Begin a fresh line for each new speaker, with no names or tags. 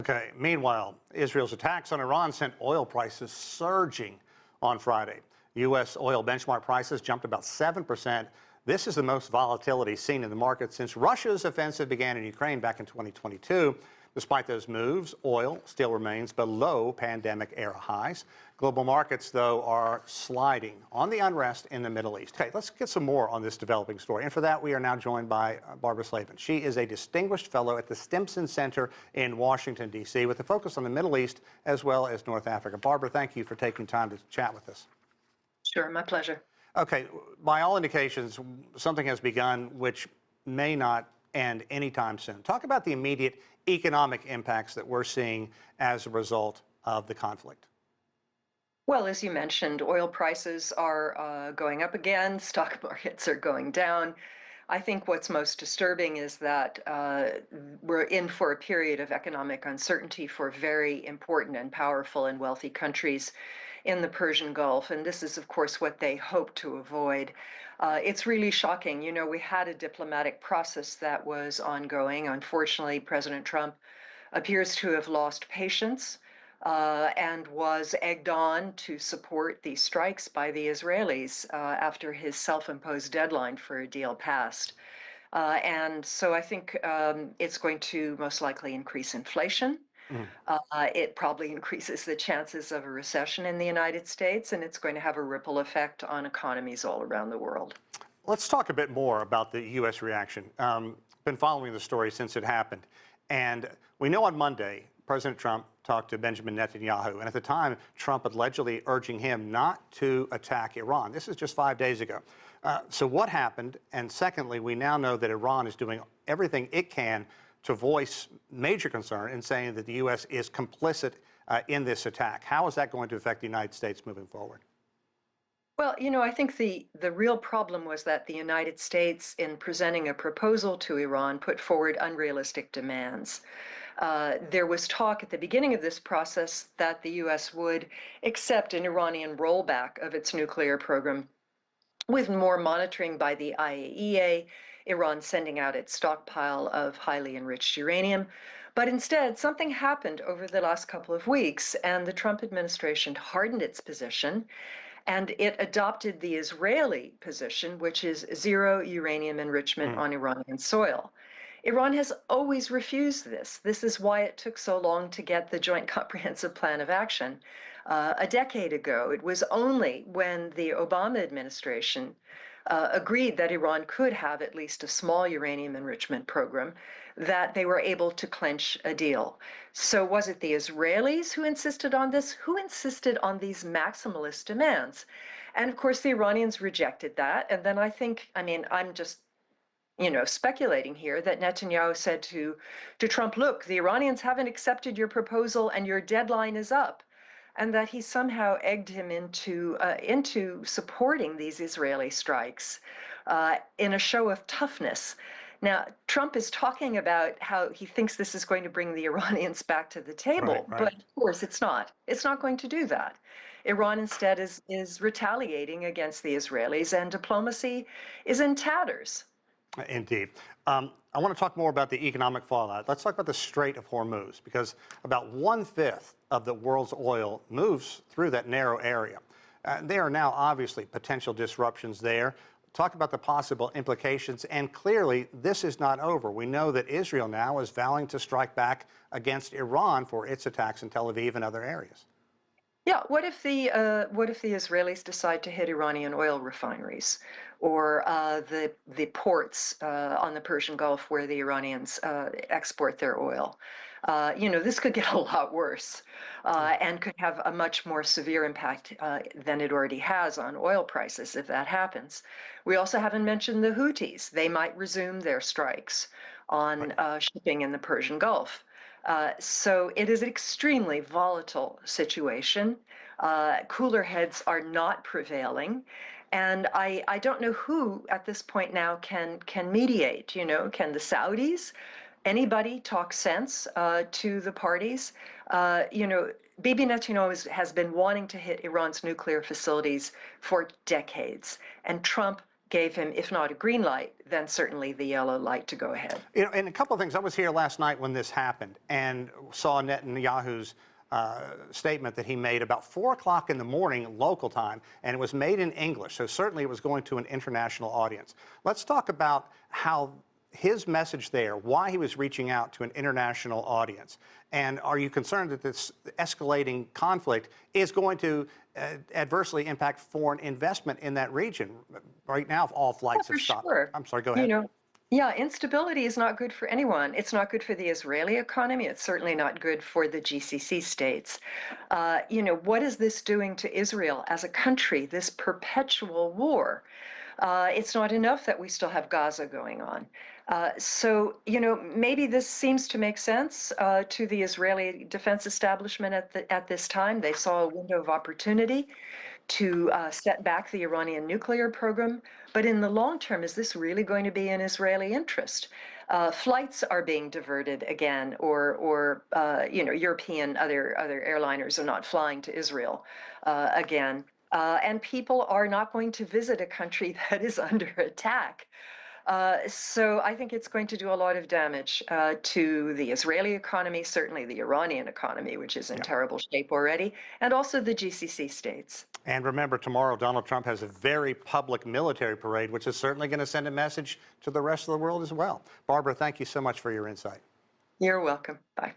Okay, meanwhile, Israel's attacks on Iran sent oil prices surging on Friday. U.S. oil benchmark prices jumped about 7%. This is the most volatility seen in the market since Russia's offensive began in Ukraine back in 2022. Despite those moves, oil still remains below pandemic-era highs. Global markets, though, are sliding on the unrest in the Middle East. Okay, let's get some more on this developing story. And for that, we are now joined by Barbara Slavin. She is a distinguished fellow at the Stimson Center in Washington, D.C., with a focus on the Middle East as well as North Africa. Barbara, thank you for taking time to chat with us.
Sure, my pleasure.
Okay, by all indications, something has begun which may not end anytime soon. Talk about the immediate economic impacts that we're seeing as a result of the conflict.
Well, as you mentioned, oil prices are going up again, stock markets are going down. I think what's most disturbing is that we're in for a period of economic uncertainty for very important and powerful and wealthy countries in the Persian Gulf. And this is, of course, what they hope to avoid. It's really shocking. You know, we had a diplomatic process that was ongoing. Unfortunately, President Trump appears to have lost patience and was egged on to support the strikes by the Israelis after his self-imposed deadline for a deal passed. And so I think it's going to most likely increase inflation. It probably increases the chances of a recession in the United States, and it's going to have a ripple effect on economies all around the world.
Let's talk a bit more about the U.S. reaction. Been following the story since it happened. And we know on Monday, President Trump talked to Benjamin Netanyahu. And at the time, Trump allegedly urging him not to attack Iran. This is just 5 days ago. So what happened? And secondly, we now know that Iran is doing everything it can to voice major concern in saying that the U.S. is complicit in this attack. How is that going to affect the United States moving forward?
Well, you know, I think the real problem was that the United States, in presenting a proposal to Iran, put forward unrealistic demands. There was talk at the beginning of this process that the U.S. would accept an Iranian rollback of its nuclear program with more monitoring by the IAEA, Iran sending out its stockpile of highly enriched uranium. But instead, something happened over the last couple of weeks, and the Trump administration hardened its position, and it adopted the Israeli position, which is zero uranium enrichment on Iranian soil. Iran has always refused this. This is why it took so long to get the Joint Comprehensive Plan of Action. A decade ago, it was only when the Obama administration agreed that Iran could have at least a small uranium enrichment program that they were able to clinch a deal. So was it the Israelis who insisted on this? Who insisted on these maximalist demands? And of course, the Iranians rejected that. And then I mean, I'm just speculating here that Netanyahu said to Trump, look, the Iranians haven't accepted your proposal and your deadline is up. And that he somehow egged him into supporting these Israeli strikes in a show of toughness. Now, Trump is talking about how he thinks this is going to bring the Iranians back to the table,
Right.
but of course it's not. It's not going to do that. Iran instead is retaliating against the Israelis, and diplomacy is in tatters.
Indeed. I want to talk more about the economic fallout. Let's talk about the Strait of Hormuz, because about 1/5 of the world's oil moves through that narrow area. There are now obviously potential disruptions there. Talk about the possible implications, and clearly this is not over. We know that Israel now is vowing to strike back against Iran for its attacks in Tel Aviv and other areas.
Yeah, what if the Israelis decide to hit Iranian oil refineries, or the ports on the Persian Gulf where the Iranians export their oil? This could get a lot worse and could have a much more severe impact than it already has on oil prices if that happens. We also haven't mentioned the Houthis. They might resume their strikes on shipping in the Persian Gulf. So it is an extremely volatile situation. Cooler heads are not prevailing. And I don't know who at this point now can mediate. Can the Saudis, anybody talk sense to the parties? Bibi Netanyahu has been wanting to hit Iran's nuclear facilities for decades, and Trump gave him, if not a green light, then certainly the yellow light to go ahead.
You know, and a couple of things. I was here last night when this happened and saw Netanyahu's statement that he made about 4 o'clock in the morning local time, and it was made in English, so certainly it was going to an international audience. Let's talk about how his message there, why he was reaching out to an international audience, and are you concerned that this escalating conflict is going to adversely impact foreign investment in that region? Right now, all flights have stopped.
Sure.
I'm sorry, go ahead.
Yeah, instability is not good for anyone. It's not good for the Israeli economy. It's certainly not good for the GCC states. What is this doing to Israel as a country, this perpetual war? It's not enough that we still have Gaza going on. Maybe this seems to make sense to the Israeli defense establishment at this time. They saw a window of opportunity to set back the Iranian nuclear program. But in the long term, is this really going to be in Israeli interest? Flights are being diverted again, or European other airliners are not flying to Israel again. And people are not going to visit a country that is under attack. So I think it's going to do a lot of damage to the Israeli economy, certainly the Iranian economy, which is in terrible shape already, and also the GCC states.
And remember, tomorrow Donald Trump has a very public military parade, which is certainly going to send a message to the rest of the world as well. Barbara, thank you so much for your insight.
You're welcome. Bye.